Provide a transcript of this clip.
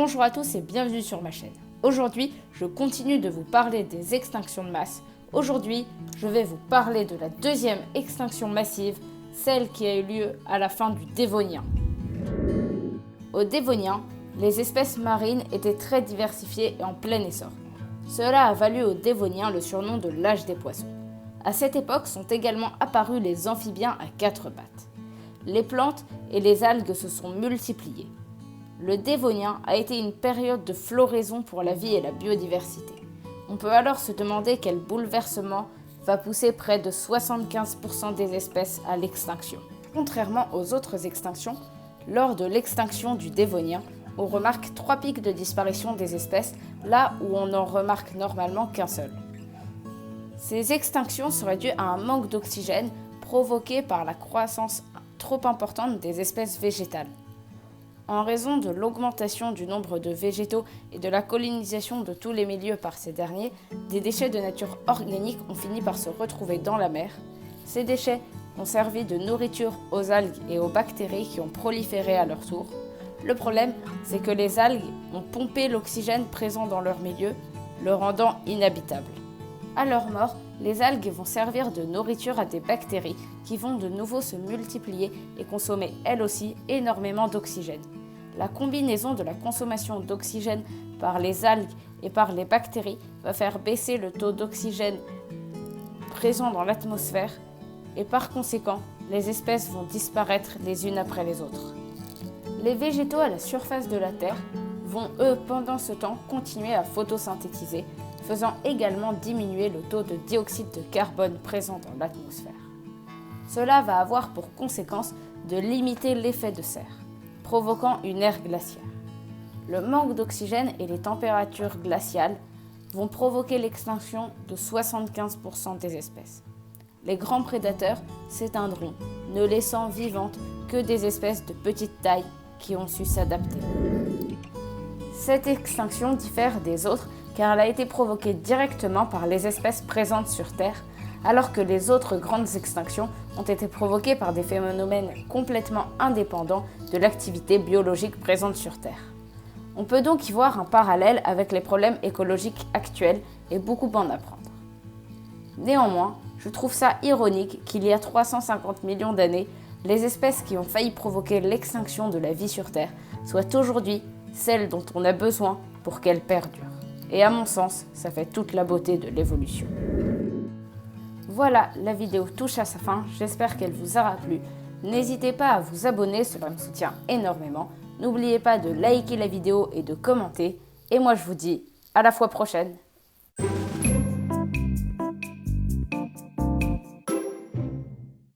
Bonjour à tous et bienvenue sur ma chaîne. Aujourd'hui, je continue de vous parler des extinctions de masse. Aujourd'hui, je vais vous parler de la deuxième extinction massive, celle qui a eu lieu à la fin du Dévonien. Au Dévonien, les espèces marines étaient très diversifiées et en plein essor. Cela a valu aux Dévoniens le surnom de l'âge des poissons. À cette époque sont également apparus les amphibiens à quatre pattes. Les plantes et les algues se sont multipliées. Le Dévonien a été une période de floraison pour la vie et la biodiversité. On peut alors se demander quel bouleversement va pousser près de 75% des espèces à l'extinction. Contrairement aux autres extinctions, lors de l'extinction du Dévonien, on remarque 3 pics de disparition des espèces, là où on n'en remarque normalement qu'un seul. Ces extinctions seraient dues à un manque d'oxygène provoqué par la croissance trop importante des espèces végétales. En raison de l'augmentation du nombre de végétaux et de la colonisation de tous les milieux par ces derniers, des déchets de nature organique ont fini par se retrouver dans la mer. Ces déchets ont servi de nourriture aux algues et aux bactéries qui ont proliféré à leur tour. Le problème, c'est que les algues ont pompé l'oxygène présent dans leur milieu, le rendant inhabitable. À leur mort, les algues vont servir de nourriture à des bactéries qui vont de nouveau se multiplier et consommer elles aussi énormément d'oxygène. La combinaison de la consommation d'oxygène par les algues et par les bactéries va faire baisser le taux d'oxygène présent dans l'atmosphère et par conséquent, les espèces vont disparaître les unes après les autres. Les végétaux à la surface de la Terre vont eux pendant ce temps continuer à photosynthétiser, faisant également diminuer le taux de dioxyde de carbone présent dans l'atmosphère. Cela va avoir pour conséquence de limiter l'effet de serre, provoquant une ère glaciaire. Le manque d'oxygène et les températures glaciales vont provoquer l'extinction de 75% des espèces. Les grands prédateurs s'éteindront, ne laissant vivantes que des espèces de petite taille qui ont su s'adapter. Cette extinction diffère des autres car elle a été provoquée directement par les espèces présentes sur Terre, alors que les autres grandes extinctions ont été provoquées par des phénomènes complètement indépendants de l'activité biologique présente sur Terre. On peut donc y voir un parallèle avec les problèmes écologiques actuels et beaucoup en apprendre. Néanmoins, je trouve ça ironique qu'il y a 350 millions d'années, les espèces qui ont failli provoquer l'extinction de la vie sur Terre soient aujourd'hui celles dont on a besoin pour qu'elles perdurent. Et à mon sens, ça fait toute la beauté de l'évolution. Voilà, la vidéo touche à sa fin, j'espère qu'elle vous aura plu. N'hésitez pas à vous abonner, cela me soutient énormément. N'oubliez pas de liker la vidéo et de commenter. Et moi je vous dis à la fois prochaine.